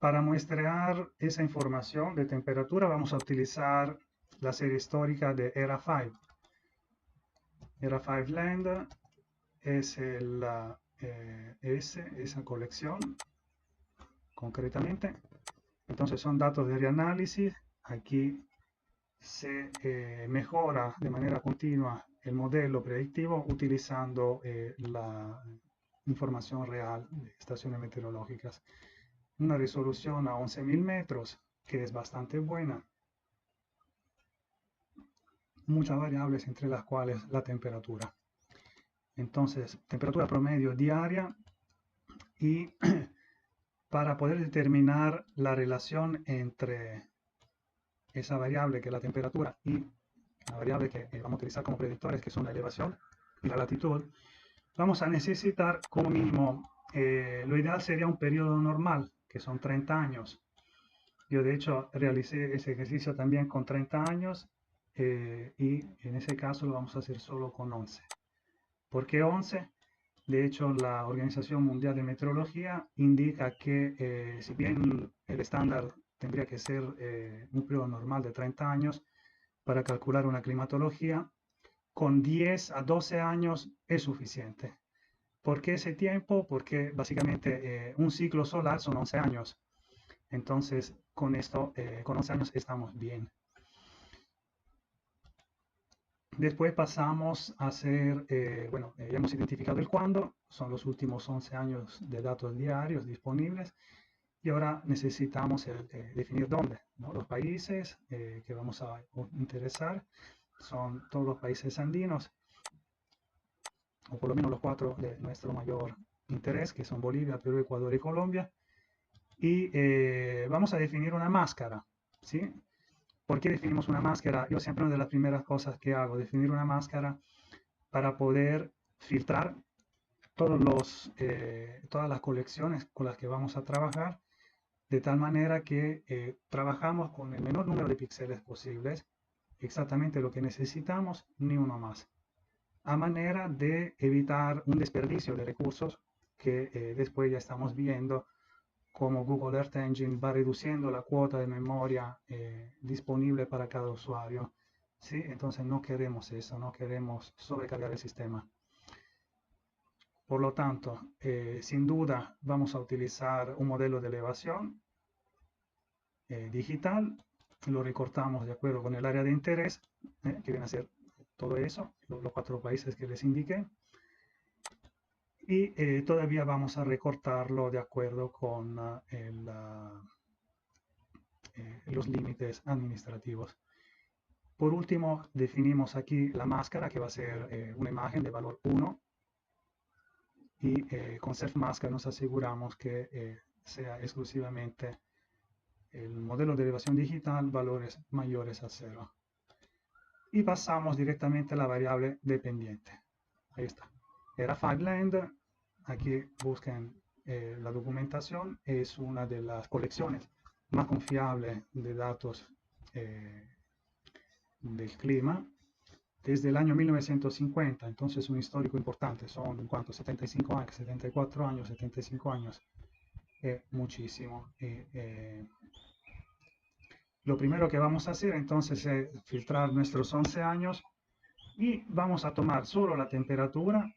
Para muestrear esa información de temperatura vamos a utilizar la serie histórica de ERA5. ERA5 Land es esa colección concretamente. Entonces son datos de reanálisis. Aquí se mejora de manera continua el modelo predictivo utilizando la información real de estaciones meteorológicas. Una resolución a 11.000 metros, que es bastante buena. Muchas variables, entre las cuales la temperatura. Entonces, temperatura promedio diaria, y para poder determinar la relación entre esa variable que es la temperatura y la variable que vamos a utilizar como predictores, que son la elevación y la latitud, vamos a necesitar como mínimo, lo ideal sería un periodo normal, que son 30 años. Yo de hecho realicé ese ejercicio también con 30 años y en ese caso lo vamos a hacer solo con 11. ¿Por qué 11? De hecho, la Organización Mundial de Meteorología indica que si bien el estándar tendría que ser un periodo normal de 30 años para calcular una climatología, con 10 a 12 años es suficiente. ¿Por qué ese tiempo? Porque básicamente un ciclo solar son 11 años. Entonces, con esto, con 11 años estamos bien. Después pasamos a hacer, ya hemos identificado el cuándo, son los últimos 11 años de datos diarios disponibles, y ahora necesitamos definir dónde, ¿no? Los países que vamos a interesar son todos los países andinos, o por lo menos los 4 de nuestro mayor interés, que son Bolivia, Perú, Ecuador y Colombia, y vamos a definir una máscara, ¿sí? ¿Por qué definimos una máscara? Yo siempre, una de las primeras cosas que hago, definir una máscara para poder filtrar todas las colecciones con las que vamos a trabajar, de tal manera que trabajamos con el menor número de píxeles posibles, exactamente lo que necesitamos, ni uno más, a manera de evitar un desperdicio de recursos que después ya estamos viendo como Google Earth Engine va reduciendo la cuota de memoria disponible para cada usuario. ¿Sí? Entonces no queremos eso, no queremos sobrecargar el sistema. Por lo tanto, sin duda vamos a utilizar un modelo de elevación digital. Lo recortamos de acuerdo con el área de interés, que viene a ser todo eso, los 4 países que les indiqué. Y todavía vamos a recortarlo de acuerdo con los límites administrativos. Por último, definimos aquí la máscara, que va a ser una imagen de valor 1, y con Self Máscara nos aseguramos que sea exclusivamente el modelo de elevación digital valores mayores a 0. Y pasamos directamente a la variable dependiente. Ahí está. Era FiveLand. Aquí busquen la documentación. Es una de las colecciones más confiables de datos del clima desde el año 1950. Entonces un histórico importante. Son, ¿cuántos? 75 años, 74 años, 75 años. Muchísimo. Lo primero que vamos a hacer entonces es filtrar nuestros 11 años y vamos a tomar solo la temperatura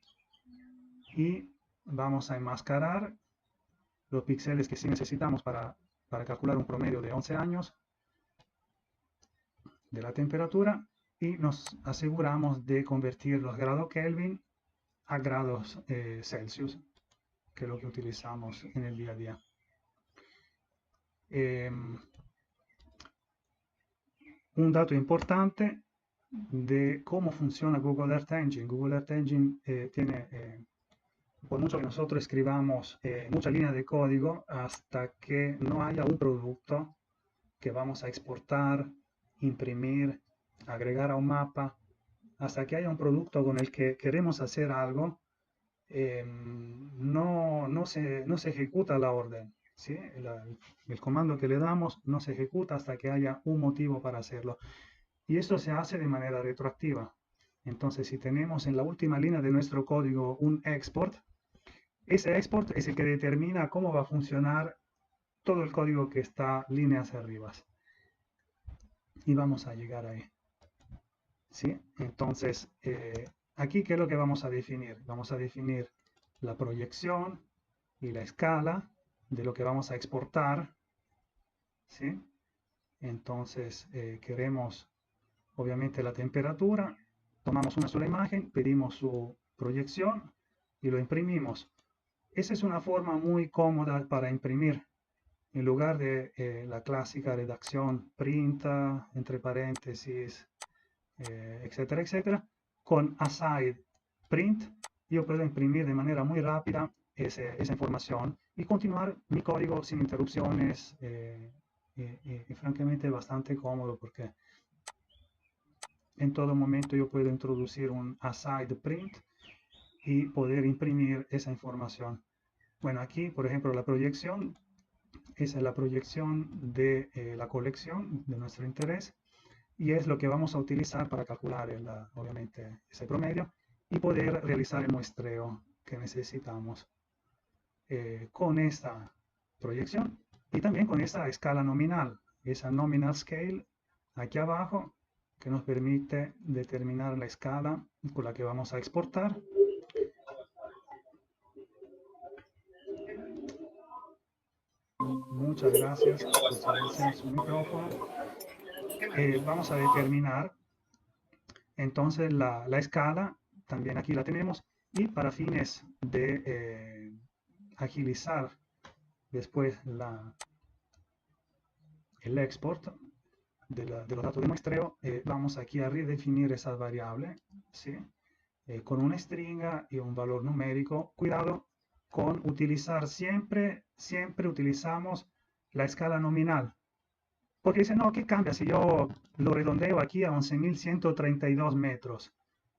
y vamos a enmascarar los píxeles que sí necesitamos para calcular un promedio de 11 años de la temperatura, y nos aseguramos de convertir los grados Kelvin a grados Celsius, que es lo que utilizamos en el día a día. Un dato importante de cómo funciona Google Earth Engine. Google Earth Engine tiene, por mucho que nosotros escribamos mucha línea de código, hasta que no haya un producto que vamos a exportar, imprimir, agregar a un mapa, hasta que haya un producto con el que queremos hacer algo, no se ejecuta la orden. ¿Sí? El comando que le damos no se ejecuta hasta que haya un motivo para hacerlo. Y esto se hace de manera retroactiva. Entonces, si tenemos en la última línea de nuestro código un export, ese export es el que determina cómo va a funcionar todo el código que está líneas arriba. Y vamos a llegar ahí. ¿Sí? Entonces, aquí, ¿qué es lo que vamos a definir? Vamos a definir la proyección y la escala de lo que vamos a exportar. ¿Sí? Entonces, queremos, obviamente, la temperatura. Tomamos una sola imagen, pedimos su proyección y lo imprimimos. Esa es una forma muy cómoda para imprimir. En lugar de la clásica redacción print, entre paréntesis, etcétera, etcétera, con aside print, yo puedo imprimir de manera muy rápida esa información y continuar mi código sin interrupciones y francamente bastante cómodo porque en todo momento yo puedo introducir un aside print y poder imprimir esa información. Bueno, aquí, por ejemplo, la proyección, esa es la proyección de la colección de nuestro interés y es lo que vamos a utilizar para calcular, obviamente, ese promedio y poder realizar el muestreo que necesitamos con esta proyección y también con esa escala nominal, esa nominal scale aquí abajo que nos permite determinar la escala con la que vamos a exportar. Muchas gracias por silenciar su micrófono. Vamos a determinar entonces la escala, también aquí la tenemos, y para fines de agilizar después el export de los datos de muestreo, vamos aquí a redefinir esas variables, ¿sí? Con una stringa y un valor numérico. Cuidado con utilizar siempre utilizamos la escala nominal. Porque dicen, no, ¿qué cambia si yo lo redondeo aquí a 11.132 metros?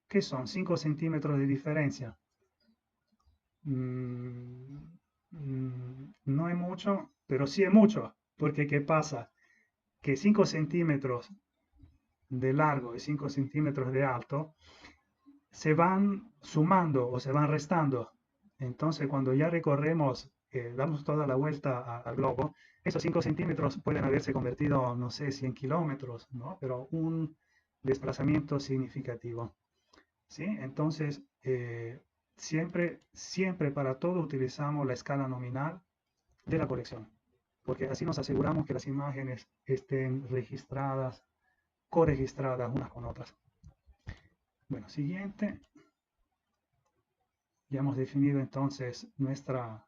¿Qué son? 5 centímetros de diferencia. No es mucho, pero sí es mucho. Porque ¿qué pasa? Que 5 centímetros de largo y 5 centímetros de alto se van sumando o se van restando. Entonces, cuando ya recorremos, damos toda la vuelta al globo, esos 5 centímetros pueden haberse convertido, no sé, 100 kilómetros, ¿no? Pero un desplazamiento significativo. ¿Sí? Entonces, siempre para todo utilizamos la escala nominal de la colección, porque así nos aseguramos que las imágenes estén registradas, corregistradas unas con otras. Bueno, siguiente. Ya hemos definido entonces nuestra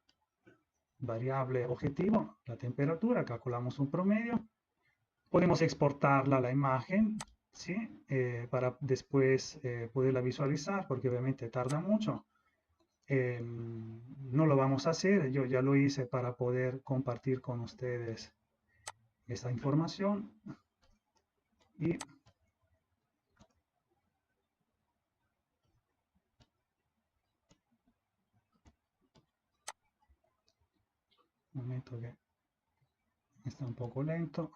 variable objetivo, la temperatura, calculamos un promedio. Podemos exportarla a la imagen, ¿sí? Para después poderla visualizar, porque obviamente tarda mucho. No lo vamos a hacer, yo ya lo hice para poder compartir con ustedes esta información. Y un momento que está un poco lento.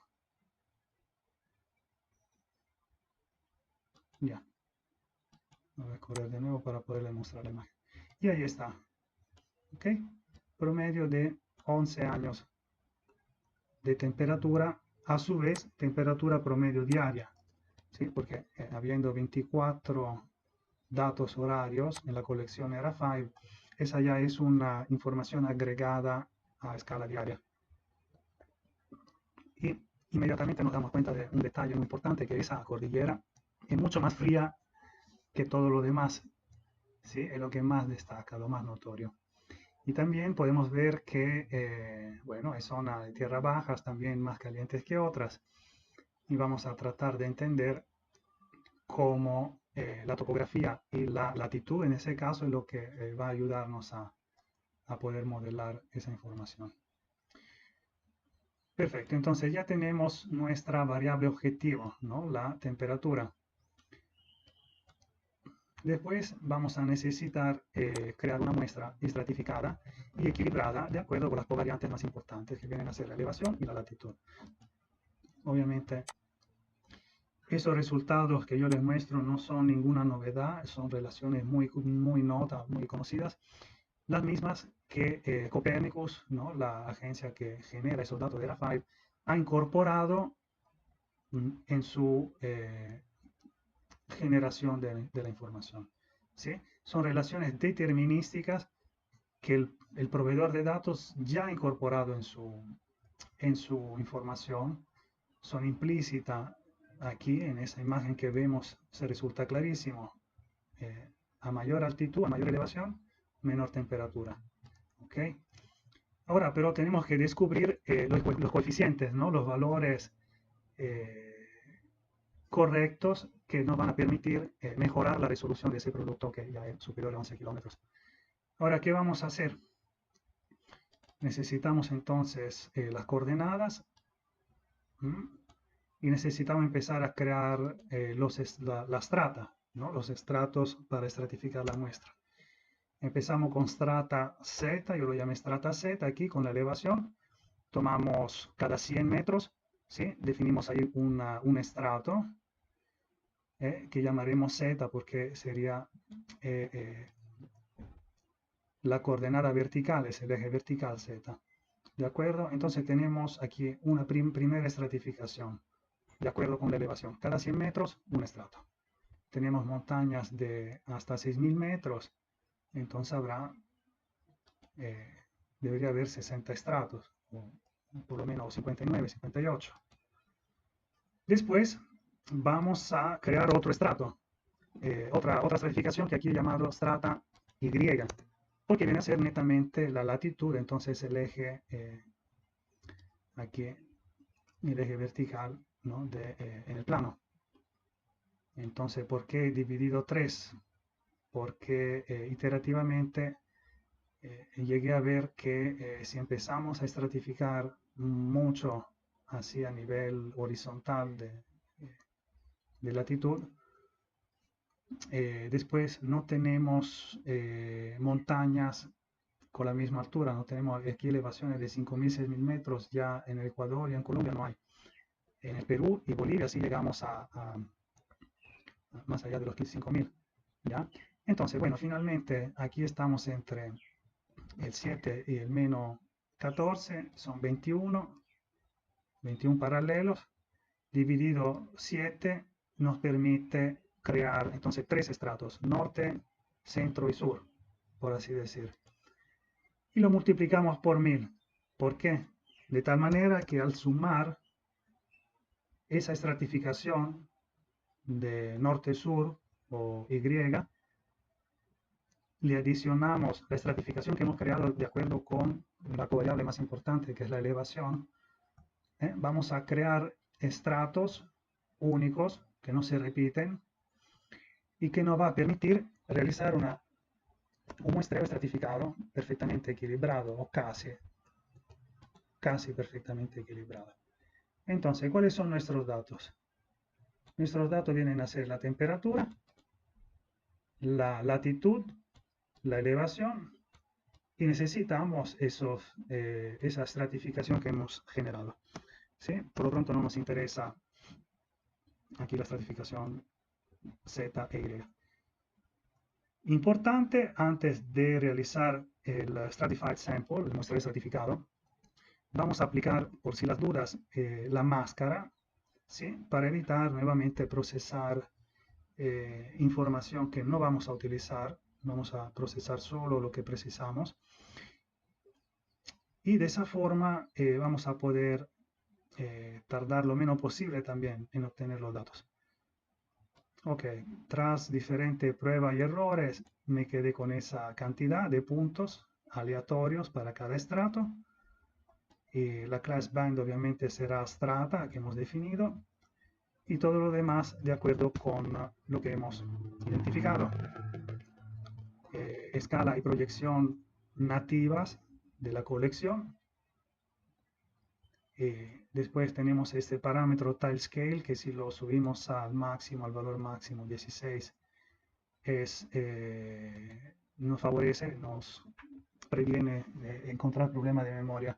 Ya. Voy a correr de nuevo para poderle mostrar la imagen. Y ahí está. ¿Ok? Promedio de 11 años de temperatura, a su vez, temperatura promedio diaria. ¿Sí? Porque habiendo 24 datos horarios en la colección ERA5, esa ya es una información agregada a escala diaria. Y inmediatamente nos damos cuenta de un detalle muy importante, que esa cordillera es mucho más fría que todo lo demás. ¿Sí? Es lo que más destaca, lo más notorio. Y también podemos ver que, bueno, hay zonas de tierra bajas también más calientes que otras. Y vamos a tratar de entender cómo la topografía y la latitud en ese caso es lo que va a ayudarnos a poder modelar esa información. Perfecto, entonces ya tenemos nuestra variable objetivo, ¿no? La temperatura. Después vamos a necesitar crear una muestra estratificada y equilibrada de acuerdo con las covariantes más importantes que vienen a ser la elevación y la latitud. Obviamente, esos resultados que yo les muestro no son ninguna novedad, son relaciones muy conocidas las mismas que Copernicus, ¿no? La agencia que genera esos datos de la 5, ha incorporado en su generación de la información. ¿Sí? Son relaciones determinísticas que el proveedor de datos ya ha incorporado en su información, son implícitas aquí en esa imagen que vemos, se resulta clarísimo. A mayor altitud, a mayor elevación, menor temperatura. ¿Ok? Ahora, pero tenemos que descubrir los coeficientes, ¿no? Los valores eh, correctos que nos van a permitir mejorar la resolución de ese producto que ya es superior a 11 kilómetros. Ahora, ¿qué vamos a hacer? Necesitamos entonces las coordenadas y necesitamos empezar a crear la strata, ¿no? Los estratos para estratificar la muestra. Empezamos con strata Z, yo lo llamé strata Z aquí con la elevación. Tomamos cada 100 metros, ¿sí? Definimos ahí un estrato que llamaremos Z porque sería la coordenada vertical, es el eje vertical Z. ¿De acuerdo? Entonces tenemos aquí una primera estratificación, de acuerdo con la elevación. Cada 100 metros, un estrato. Tenemos montañas de hasta 6.000 metros, entonces debería haber 60 estratos, o por lo menos 59, 58. Después vamos a crear otro estrato, otra estratificación que aquí he llamado strata Y, porque viene a ser netamente la latitud, entonces el eje, aquí, el eje vertical, ¿no? En el plano. Entonces, ¿por qué he dividido 3? Porque iterativamente llegué a ver que si empezamos a estratificar mucho así a nivel horizontal de latitud, después no tenemos montañas con la misma altura, no tenemos aquí elevaciones de 5.000, 6.000 metros, ya en el Ecuador y en Colombia no hay. En el Perú y Bolivia sí llegamos a más allá de los 5.000, ¿ya? Entonces, bueno, finalmente aquí estamos entre el 7 y el menos 14, son 21 paralelos, dividido 7 nos permite crear entonces 3 estratos, norte, centro y sur, por así decir. Y lo multiplicamos por 1000. ¿Por qué? De tal manera que al sumar esa estratificación de norte-sur o Y, le adicionamos la estratificación que hemos creado de acuerdo con la covariable más importante, que es la elevación, vamos a crear estratos únicos que no se repiten y que nos va a permitir realizar un muestreo estratificado perfectamente equilibrado o casi perfectamente equilibrado. Entonces, ¿cuáles son nuestros datos? Nuestros datos vienen a ser la temperatura, la latitud, la elevación, y necesitamos esa estratificación que hemos generado. ¿Sí? Por lo pronto no nos interesa aquí la estratificación Z e Y. Importante, antes de realizar el Stratified Sample, el muestreo estratificado, vamos a aplicar, por si las dudas, la máscara, ¿sí? Para evitar nuevamente procesar información que no vamos a utilizar, vamos a procesar solo lo que precisamos. Y de esa forma vamos a poder tardar lo menos posible también en obtener los datos. Ok, tras diferentes pruebas y errores, me quedé con esa cantidad de puntos aleatorios para cada estrato. Y la class bind obviamente será strata que hemos definido. Y todo lo demás de acuerdo con lo que hemos identificado. Escala y proyección nativas de la colección. Después tenemos este parámetro tilescale que si lo subimos al máximo, al valor máximo 16, nos favorece, nos previene de encontrar problemas de memoria.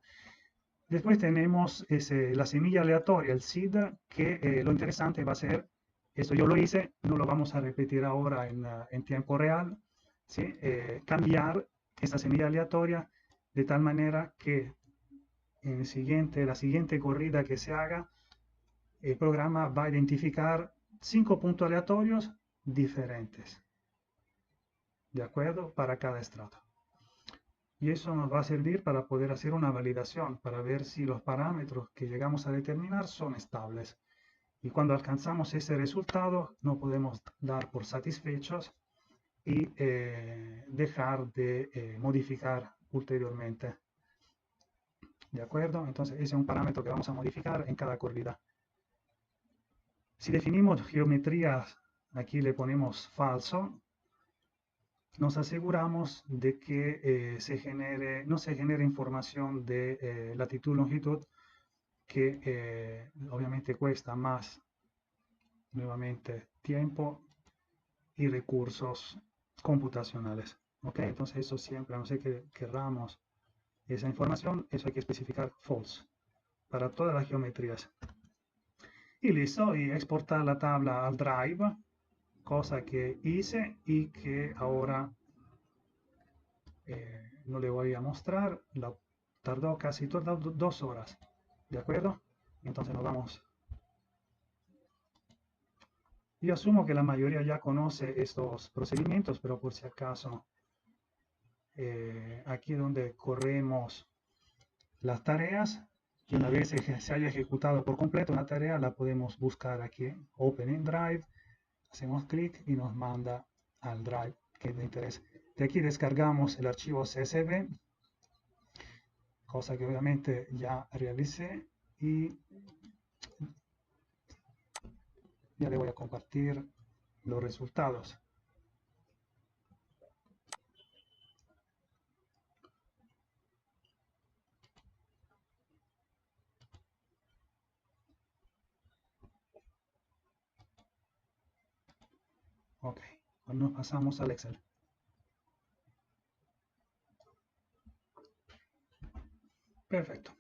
Después tenemos la semilla aleatoria, el seed, que lo interesante va a ser, esto yo lo hice, no lo vamos a repetir ahora en tiempo real, ¿sí? Cambiar esta semilla aleatoria de tal manera que en la siguiente corrida que se haga, el programa va a identificar 5 puntos aleatorios diferentes, ¿de acuerdo? Para cada estrato. Y eso nos va a servir para poder hacer una validación, para ver si los parámetros que llegamos a determinar son estables. Y cuando alcanzamos ese resultado, no podemos dar por satisfechos y dejar de modificar ulteriormente. ¿De acuerdo? Entonces, ese es un parámetro que vamos a modificar en cada corrida. Si definimos geometrías, aquí le ponemos falso, nos aseguramos de que no se genere información de latitud, longitud, que obviamente cuesta más, nuevamente, tiempo y recursos computacionales. ¿Ok? Entonces eso siempre, a no ser que querramos esa información, eso hay que especificar false para todas las geometrías. Y listo, y exportar la tabla al Drive, cosa que hice y que ahora no le voy a mostrar. Tardó casi 2 horas, ¿de acuerdo? Entonces nos vamos. Yo asumo que la mayoría ya conoce estos procedimientos, pero por si acaso, aquí donde corremos las tareas, y una vez se haya ejecutado por completo una tarea, la podemos buscar aquí, Open in Drive, hacemos clic y nos manda al Drive que le interesa. De aquí descargamos el archivo CSV, cosa que obviamente ya realicé, y ya le voy a compartir los resultados. Ok, nos pasamos al Excel. Perfecto.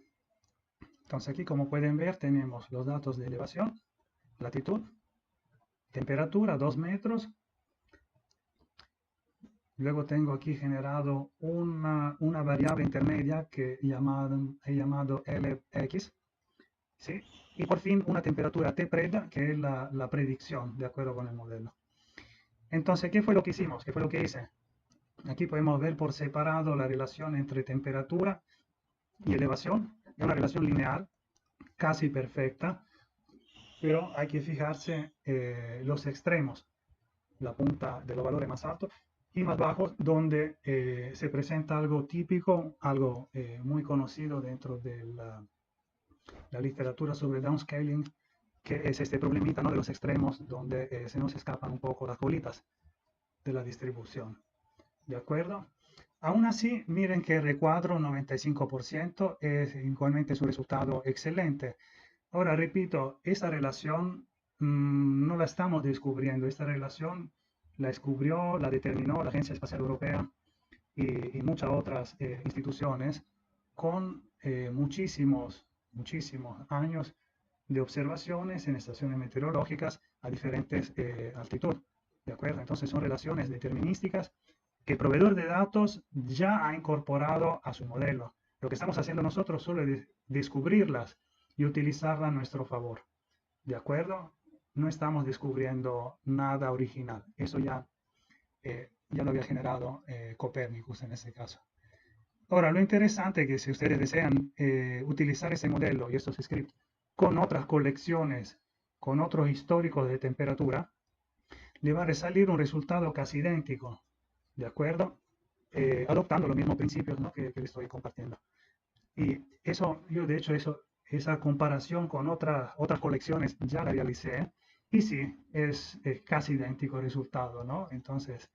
Entonces aquí, como pueden ver, tenemos los datos de elevación, latitud, temperatura, 2 metros. Luego tengo aquí generado una variable intermedia que he llamado LX. ¿Sí? Y por fin una temperatura T-pred, que es la predicción de acuerdo con el modelo. Entonces, ¿qué fue lo que hicimos? ¿Qué fue lo que hice? Aquí podemos ver por separado la relación entre temperatura y elevación. Es una relación lineal, casi perfecta, pero hay que fijarse los extremos, la punta de los valores más altos y más bajos, donde se presenta algo típico, algo muy conocido dentro de la literatura sobre downscaling, que es este problemita, ¿no?, de los extremos, donde se nos escapan un poco las bolitas de la distribución. ¿De acuerdo? Aún así, miren que el recuadro 95% es igualmente su resultado excelente. Ahora, repito, esa relación no la estamos descubriendo. Esta relación la descubrió, la determinó la Agencia Espacial Europea y muchas otras instituciones con muchísimos años de observaciones en estaciones meteorológicas a diferentes altitudes. ¿De acuerdo? Entonces son relaciones determinísticas que el proveedor de datos ya ha incorporado a su modelo. Lo que estamos haciendo nosotros solo es descubrirlas y utilizarlas a nuestro favor. ¿De acuerdo? No estamos descubriendo nada original. Eso ya lo había generado Copernicus en este caso. Ahora, lo interesante es que si ustedes desean utilizar ese modelo y estos scripts con otras colecciones, con otros históricos de temperatura, le va a salir un resultado casi idéntico, ¿de acuerdo? Adoptando los mismos principios, ¿no?, que les estoy compartiendo. Y eso, yo de hecho, esa comparación con otras colecciones ya la realicé, y sí, es casi idéntico el resultado, ¿no? Entonces,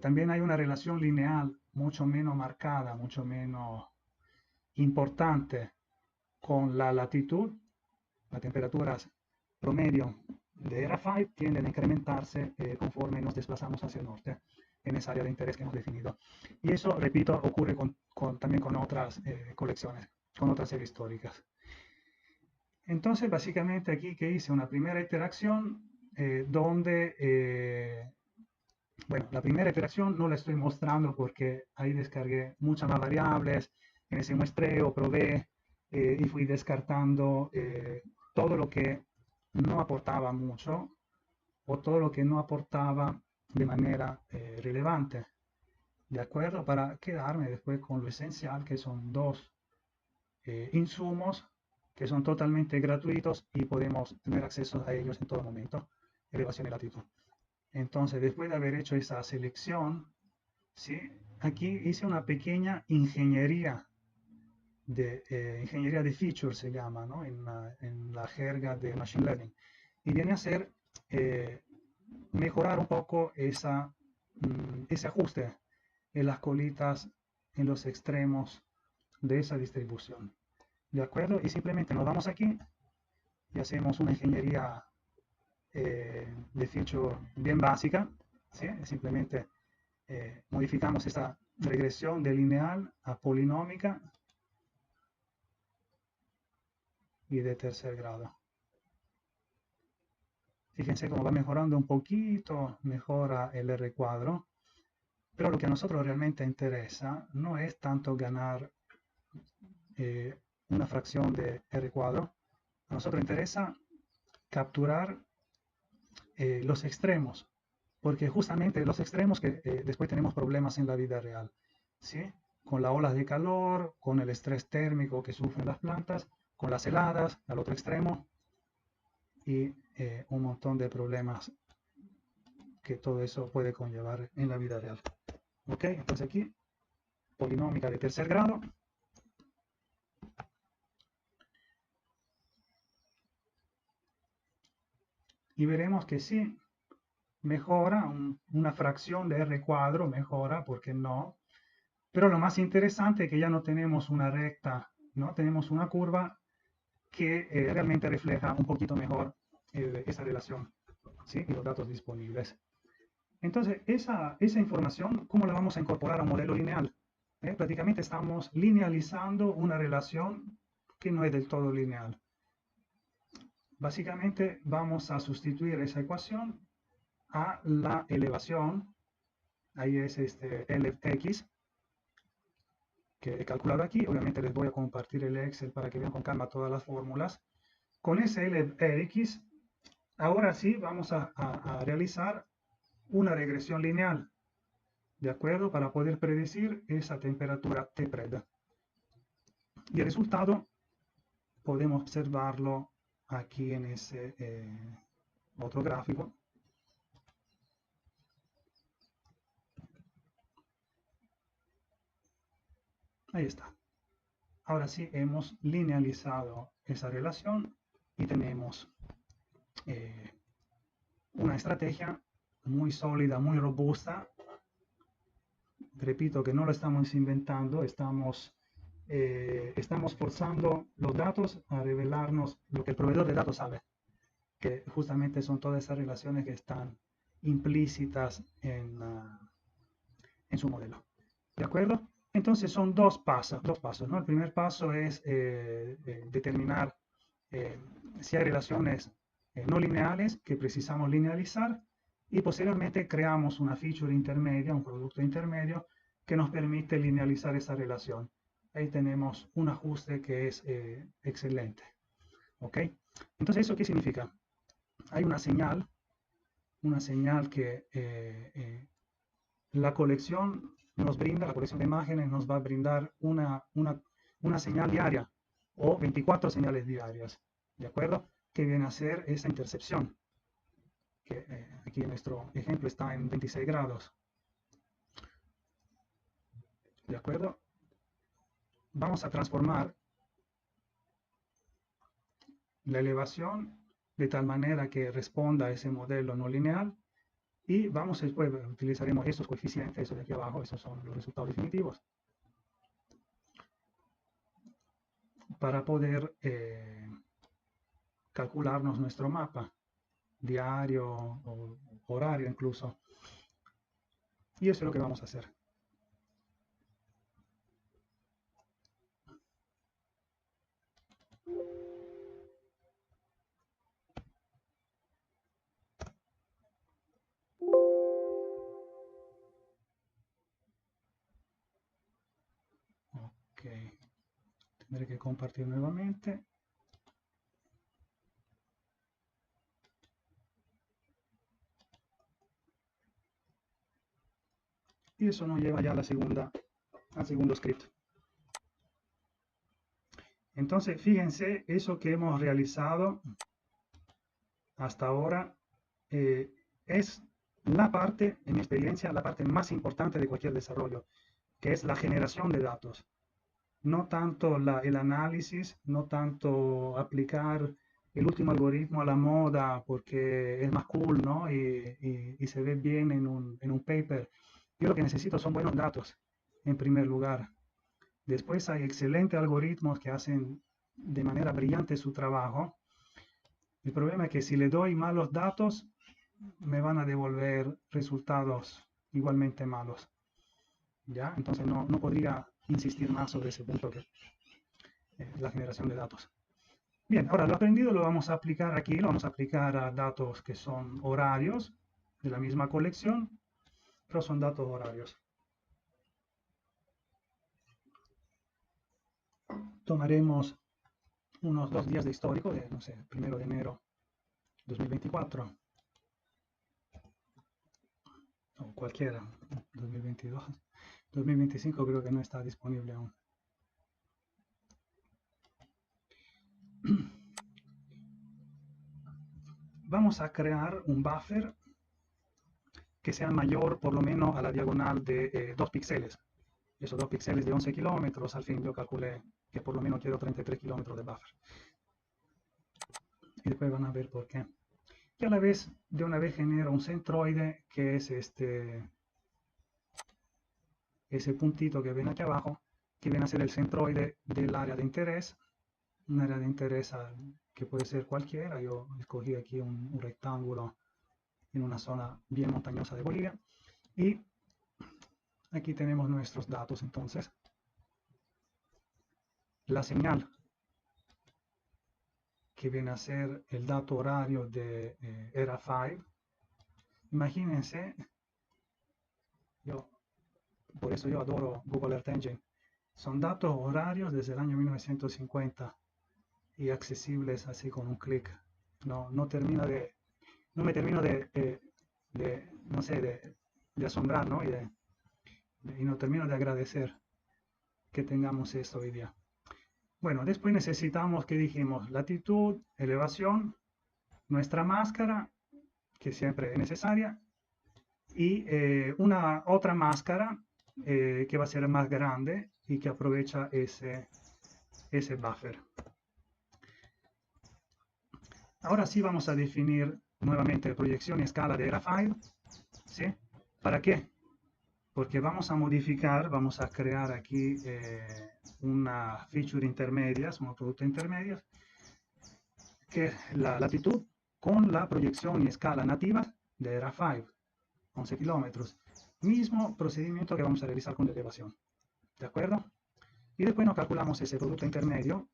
también hay una relación lineal mucho menos marcada, mucho menos importante con la latitud. Las temperaturas promedio de ERA5 tienden a incrementarse conforme nos desplazamos hacia el norte en esa área de interés que hemos definido. Y eso, repito, ocurre también con otras colecciones, con otras series históricas. Entonces, básicamente aquí que hice una primera interacción donde Bueno, la primera iteración no la estoy mostrando porque ahí descargué muchas más variables, en ese muestreo probé y fui descartando todo lo que no aportaba mucho o todo lo que no aportaba de manera relevante, ¿de acuerdo? Para quedarme después con lo esencial, que son dos insumos que son totalmente gratuitos y podemos tener acceso a ellos en todo momento, elevación y latitud. Entonces, después de haber hecho esa selección, ¿sí? Aquí hice una pequeña ingeniería de features se llama, ¿no? En la jerga de Machine Learning. Y viene a ser mejorar un poco ese ajuste en las colitas, en los extremos de esa distribución. ¿De acuerdo? Y simplemente nos vamos aquí y hacemos una ingeniería de feature bien básica, ¿sí? Simplemente modificamos esta regresión de lineal a polinómica y de tercer grado. Fíjense cómo va mejorando un poquito, mejora el R cuadro, pero lo que a nosotros realmente interesa no es tanto ganar una fracción de R cuadro, a nosotros interesa capturar los extremos, porque justamente los extremos que después tenemos problemas en la vida real, ¿sí? Con las olas de calor, con el estrés térmico que sufren las plantas, con las heladas al otro extremo y un montón de problemas que todo eso puede conllevar en la vida real. ¿Ok? Entonces aquí, polinómica de tercer grado. Y veremos que sí, mejora una fracción de R cuadro, mejora, ¿por qué no? Pero lo más interesante es que ya no tenemos una recta, ¿no? Tenemos una curva que realmente refleja un poquito mejor esa relación, ¿sí? Y los datos disponibles. Entonces, esa información, ¿cómo la vamos a incorporar a un modelo lineal? Prácticamente estamos linealizando una relación que no es del todo lineal. Básicamente vamos a sustituir esa ecuación a la elevación, ahí es este LX, que he calculado aquí. Obviamente les voy a compartir el Excel para que vean con calma todas las fórmulas. Con ese LX, ahora sí vamos a realizar una regresión lineal, ¿de acuerdo? Para poder predecir esa temperatura T-pred. Y el resultado podemos observarlo aquí en ese otro gráfico. Ahí está. Ahora sí hemos linealizado esa relación y tenemos una estrategia muy sólida, muy robusta. Repito que no lo estamos inventando, estamos forzando los datos a revelarnos lo que el proveedor de datos sabe, que justamente son todas esas relaciones que están implícitas en su modelo. ¿De acuerdo? Entonces son dos pasos, ¿no? El primer paso es determinar si hay relaciones no lineales que precisamos linealizar y posteriormente creamos una feature intermedia, un producto intermedio que nos permite linealizar esa relación. Ahí tenemos un ajuste que es excelente. ¿Ok? Entonces, ¿eso qué significa? Hay una señal que la colección nos brinda, la colección de imágenes nos va a brindar una señal diaria o 24 señales diarias, ¿de acuerdo? Que viene a ser esa intercepción, que aquí en nuestro ejemplo está en 26 grados, ¿de acuerdo? Vamos a transformar la elevación de tal manera que responda a ese modelo no lineal y vamos después, utilizaremos estos coeficientes, esos de aquí abajo, esos son los resultados definitivos, para poder calcularnos nuestro mapa diario o horario incluso. Y eso es lo que vamos a hacer. Tendré que compartir nuevamente. Y eso nos lleva ya a al segundo script. Entonces, fíjense, eso que hemos realizado hasta ahora es la parte, en mi experiencia, la parte más importante de cualquier desarrollo, que es la generación de datos. No tanto el análisis, no tanto aplicar el último algoritmo a la moda porque es más cool, ¿no? Y se ve bien en un paper. Yo lo que necesito son buenos datos, en primer lugar. Después hay excelentes algoritmos que hacen de manera brillante su trabajo. El problema es que si le doy malos datos, me van a devolver resultados igualmente malos. ¿Ya? Entonces no podría insistir más sobre ese punto que la generación de datos. Bien, ahora lo aprendido lo vamos a aplicar aquí, lo vamos a aplicar a datos que son horarios de la misma colección, pero son datos horarios. Tomaremos unos 2 días de histórico, de, no sé, 1 de enero 2024, o cualquiera, 2022, 2025 creo que no está disponible aún. Vamos a crear un buffer que sea mayor por lo menos a la diagonal de 2 píxeles. Esos 2 píxeles de 11 kilómetros, al fin yo calculé que por lo menos quiero 33 kilómetros de buffer. Y después van a ver por qué. Y a la vez, de una vez genero un centroide, que es ese puntito que ven aquí abajo, que viene a ser el centroide del área de interés. Un área de interés que puede ser cualquiera. Yo escogí aquí un rectángulo en una zona bien montañosa de Bolivia. Y aquí tenemos nuestros datos. Entonces, la señal que viene a ser el dato horario de ERA5. Imagínense, por eso yo adoro Google Earth Engine. Son datos horarios desde el año 1950 y accesibles así con un clic. No me termino no sé, de asombrar, ¿no? Y no termino de agradecer que tengamos esto hoy día. Bueno, después necesitamos, ¿qué dijimos? Latitud, elevación, nuestra máscara, que siempre es necesaria, y una otra máscara que va a ser más grande y que aprovecha ese buffer. Ahora sí vamos a definir nuevamente proyección y escala de ERA5. ¿Sí? ¿Para qué? Porque vamos a modificar, vamos a crear aquí una feature intermedias, un producto intermedio, que es la latitud con la proyección y escala nativa de ERA5, 11 kilómetros. Mismo procedimiento que vamos a realizar con la elevación. ¿De acuerdo? Y después nos calculamos ese producto intermedio,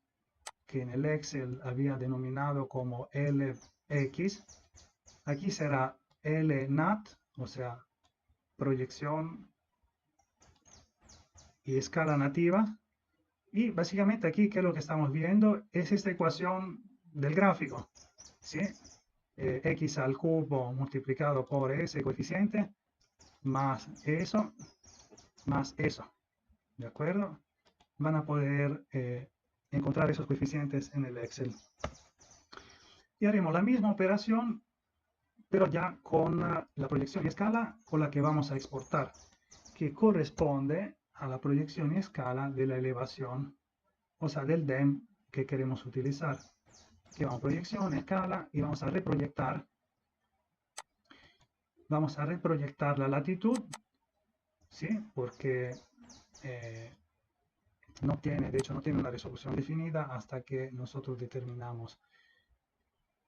que en el Excel había denominado como LX. Aquí será LNAT, o sea, proyección y escala nativa. Y básicamente aquí, ¿qué es lo que estamos viendo? Es esta ecuación del gráfico, ¿sí? X al cubo multiplicado por ese coeficiente, más eso, ¿de acuerdo? Van a poder encontrar esos coeficientes en el Excel. Y haremos la misma operación, pero ya con la proyección y escala con la que vamos a exportar, que corresponde a la proyección y escala de la elevación, o sea, del DEM que queremos utilizar. Que vamos a proyección, escala, y vamos a reproyectar la latitud, ¿sí? Porque de hecho no tiene una resolución definida hasta que nosotros determinamos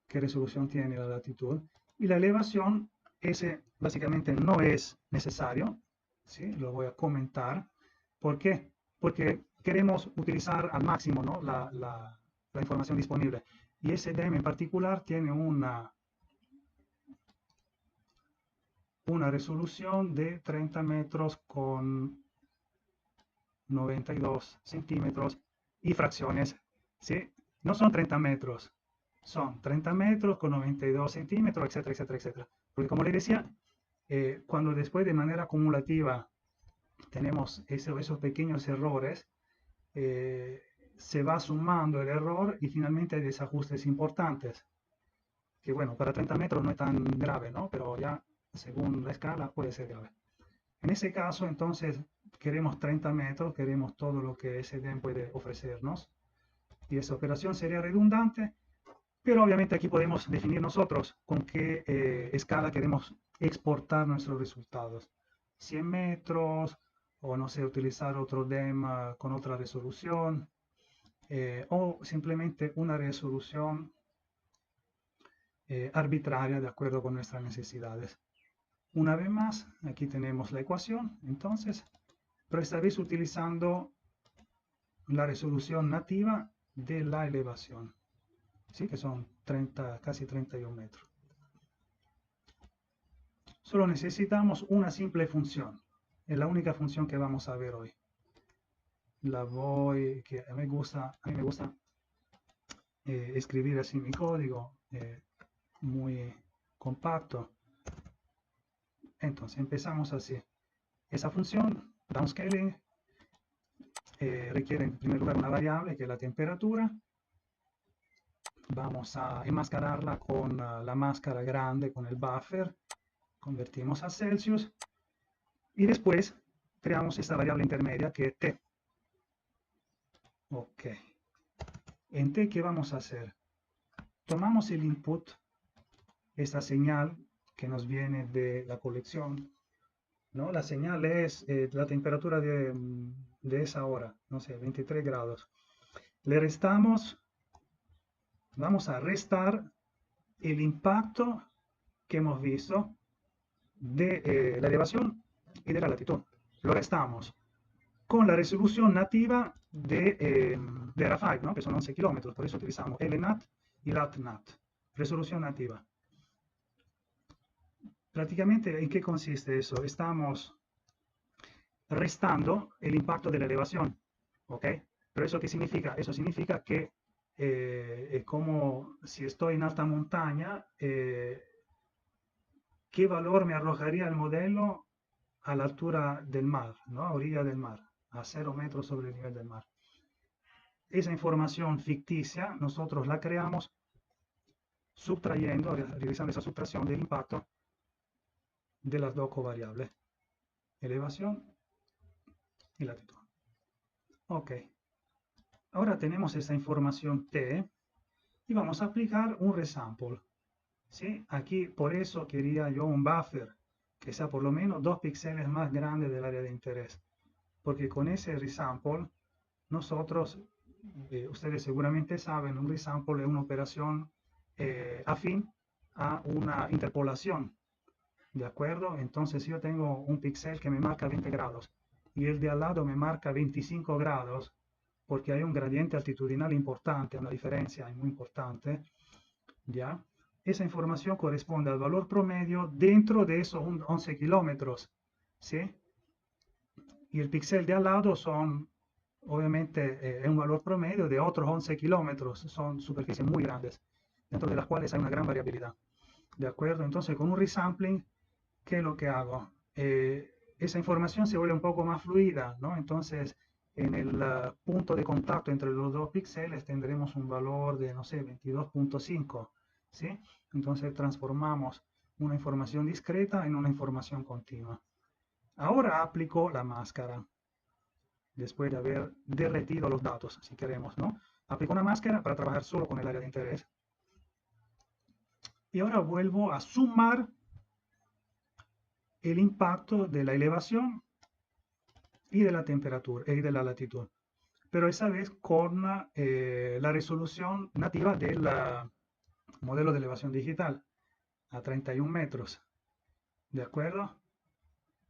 qué resolución tiene la latitud. Y la elevación, ese básicamente no es necesario, ¿sí? Lo voy a comentar. ¿Por qué? Porque queremos utilizar al máximo, ¿no? la información disponible. Y ese DEM en particular tiene una resolución de 30 metros con 92 centímetros y fracciones, ¿sí? No son 30 metros, son 30 metros con 92 centímetros, etcétera, etcétera, etcétera. Porque como les decía, cuando después de manera acumulativa tenemos esos pequeños errores, se va sumando el error y finalmente hay desajustes importantes. Que bueno, para 30 metros no es tan grave, ¿no? Pero ya según la escala puede ser grave. En ese caso, entonces, queremos 30 metros, queremos todo lo que SDEM puede ofrecernos. Y esa operación sería redundante, pero obviamente aquí podemos definir nosotros con qué escala queremos exportar nuestros resultados. 100 metros, o no sé, utilizar otro DEM con otra resolución, o simplemente una resolución arbitraria de acuerdo con nuestras necesidades. Una vez más, aquí tenemos la ecuación, entonces, pero esta vez utilizando la resolución nativa de la elevación, ¿sí? Que son 30, casi 31 metros. Solo necesitamos una simple función, es la única función que vamos a ver hoy. Que a mí me gusta escribir así mi código, muy compacto. Entonces empezamos así. Esa función, downscaling, requiere en primer lugar una variable que es la temperatura. Vamos a enmascararla con la máscara grande, con el buffer. Convertimos a Celsius. Y después creamos esta variable intermedia que es T. Ok. En T, ¿qué vamos a hacer? Tomamos el input, esta señal que nos viene de la colección, ¿no? La señal es la temperatura de esa hora, no sé, 23 grados. Le restamos, vamos a restar el impacto que hemos visto de la elevación y de la latitud. Lo restamos con la resolución nativa de RA5, ¿no? Que son 11 kilómetros, por eso utilizamos LNAT y LATNAT, resolución nativa. Prácticamente, ¿en qué consiste eso? Estamos restando el impacto de la elevación, ¿ok? ¿Pero eso qué significa? Eso significa que es como si estoy en alta montaña, ¿qué valor me arrojaría el modelo a la altura del mar, ¿no? A orilla del mar, a 0 metros sobre el nivel del mar? Esa información ficticia nosotros la creamos subtrayendo, realizando esa subtracción del impacto de las dos covariables, elevación y latitud. Ok, ahora tenemos esa información T y vamos a aplicar un resample. ¿Sí? Aquí por eso quería yo un buffer que sea por lo menos 2 píxeles más grande del área de interés, porque con ese resample nosotros, ustedes seguramente saben, un resample es una operación afín a una interpolación, ¿de acuerdo? Entonces si yo tengo un píxel que me marca 20 grados y el de al lado me marca 25 grados, porque hay un gradiente altitudinal importante, una diferencia muy importante, ¿ya? Esa información corresponde al valor promedio dentro de esos 11 kilómetros, ¿sí? Y el píxel de al lado son, obviamente, un valor promedio de otros 11 kilómetros, son superficies muy grandes, dentro de las cuales hay una gran variabilidad, ¿de acuerdo? Entonces, con un resampling, ¿qué es lo que hago? Esa información se vuelve un poco más fluida, ¿no? Entonces, en el punto de contacto entre los dos píxeles tendremos un valor de, no sé, 22.5, ¿sí? Entonces transformamos una información discreta en una información continua. Ahora aplico la máscara, después de haber derretido los datos, si queremos, ¿no? Aplico una máscara para trabajar solo con el área de interés. Y ahora vuelvo a sumar el impacto de la elevación y de la temperatura y de la latitud, pero esa vez con la resolución nativa del modelo de elevación digital a 31 metros, ¿de acuerdo?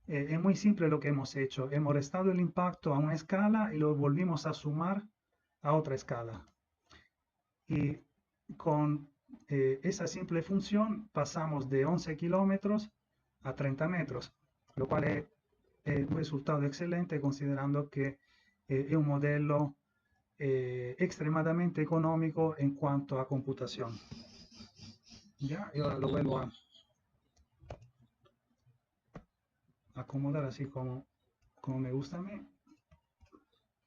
Es muy simple lo que hemos hecho, hemos restado el impacto a una escala y lo volvimos a sumar a otra escala, y con esa simple función pasamos de 11 kilómetros a 30 metros, lo cual es un resultado excelente considerando que es un modelo extremadamente económico en cuanto a computación. Ya, y ahora lo vuelvo a acomodar así como me gusta a mí.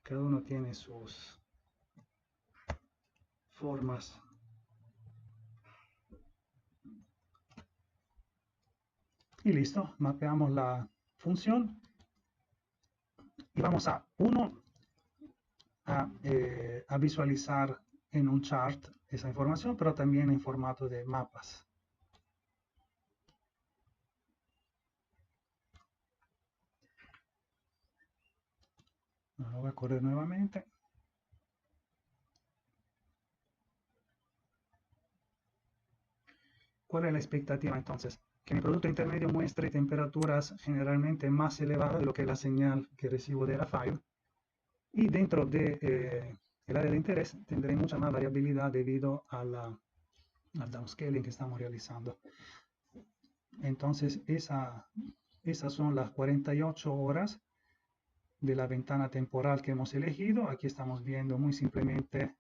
Cada uno tiene sus formas. Y listo, mapeamos la función y vamos a visualizar en un chart esa información, pero también en formato de mapas. Lo voy a correr nuevamente. ¿Cuál es la expectativa entonces? Que mi producto intermedio muestre temperaturas generalmente más elevadas de lo que es la señal que recibo de ERA5, y dentro de el área de interés tendré mucha más variabilidad debido al downscaling que estamos realizando. Entonces esas son las 48 horas de la ventana temporal que hemos elegido. Aquí estamos viendo muy simplemente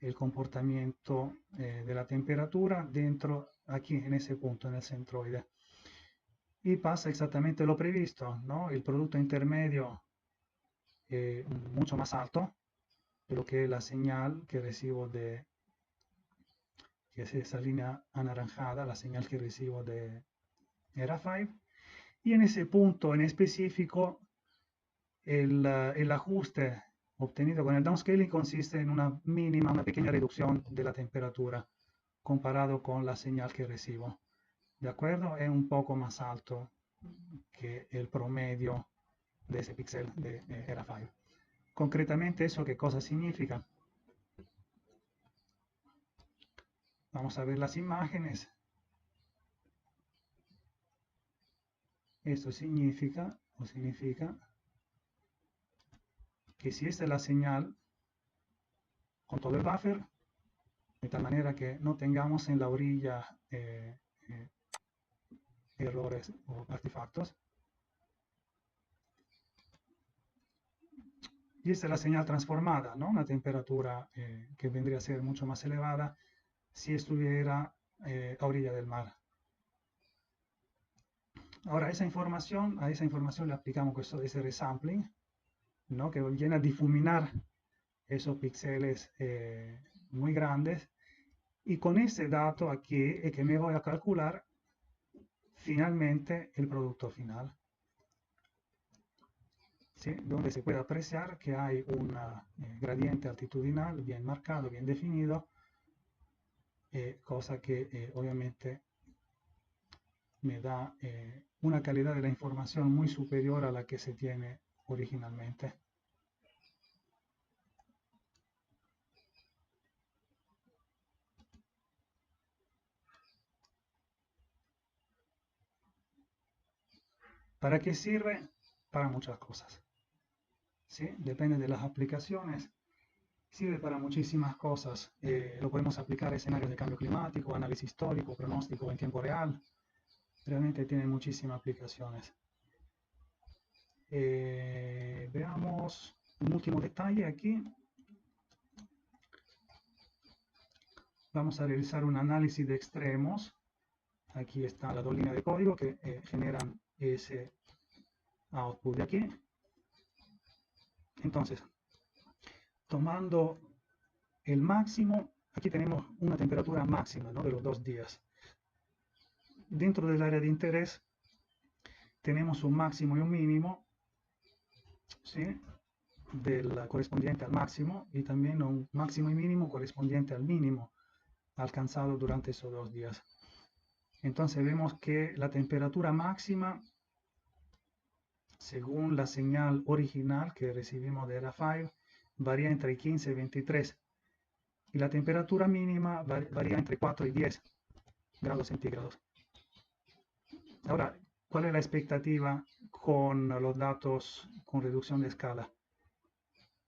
el comportamiento de la temperatura dentro, aquí en ese punto, en el centroide. Y pasa exactamente lo previsto, ¿no? El producto intermedio mucho más alto de lo que es la señal que recibo que es esa línea anaranjada, la señal que recibo de ERA5. Y en ese punto en específico, el ajuste obtenido con el downscaling consiste en una pequeña reducción de la temperatura comparado con la señal que recibo. ¿De acuerdo? Es un poco más alto que el promedio de ese píxel de ERA5. Concretamente, ¿eso qué cosa significa? Vamos a ver las imágenes. Esto significa que si esta es la señal con todo el buffer, de tal manera que no tengamos en la orilla errores o artefactos. Y esta es la señal transformada, ¿no? Una temperatura que vendría a ser mucho más elevada si estuviera a orilla del mar. Ahora, a esa información le aplicamos ese resampling, ¿no? Que viene a difuminar esos píxeles muy grandes. Y con ese dato aquí es que me voy a calcular finalmente el producto final. ¿Sí? Donde se puede apreciar que hay un gradiente altitudinal bien marcado, bien definido, cosa que obviamente me da una calidad de la información muy superior a la que se tiene originalmente. ¿Para qué sirve? Para muchas cosas. ¿Sí? Depende de las aplicaciones. Sirve para muchísimas cosas. Lo podemos aplicar a escenarios de cambio climático, análisis histórico, pronóstico en tiempo real. Realmente tiene muchísimas aplicaciones. Veamos un último detalle aquí. Vamos a realizar un análisis de extremos. Aquí está la dos líneas de código que generan ese output de aquí. Entonces, tomando el máximo, aquí tenemos una temperatura máxima, ¿no? De los 2 días. Dentro del área de interés tenemos un máximo y un mínimo, ¿sí? Del correspondiente al máximo, y también un máximo y mínimo correspondiente al mínimo alcanzado durante esos 2 días. Entonces vemos que la temperatura máxima, según la señal original que recibimos de ERA5, varía entre 15 y 23, y la temperatura mínima varía entre 4 y 10 grados centígrados. Ahora, ¿cuál es la expectativa con los datos con reducción de escala?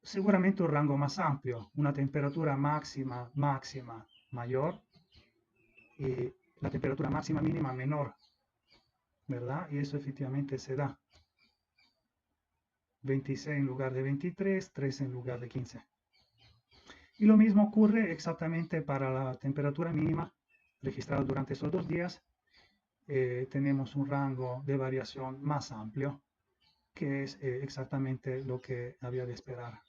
Seguramente un rango más amplio, una temperatura máxima mayor y la temperatura máxima mínima menor, ¿verdad? Y eso efectivamente se da. 26 en lugar de 23, 13 en lugar de 15. Y lo mismo ocurre exactamente para la temperatura mínima registrada durante esos 2 días. Tenemos un rango de variación más amplio, que es exactamente lo que había de esperar.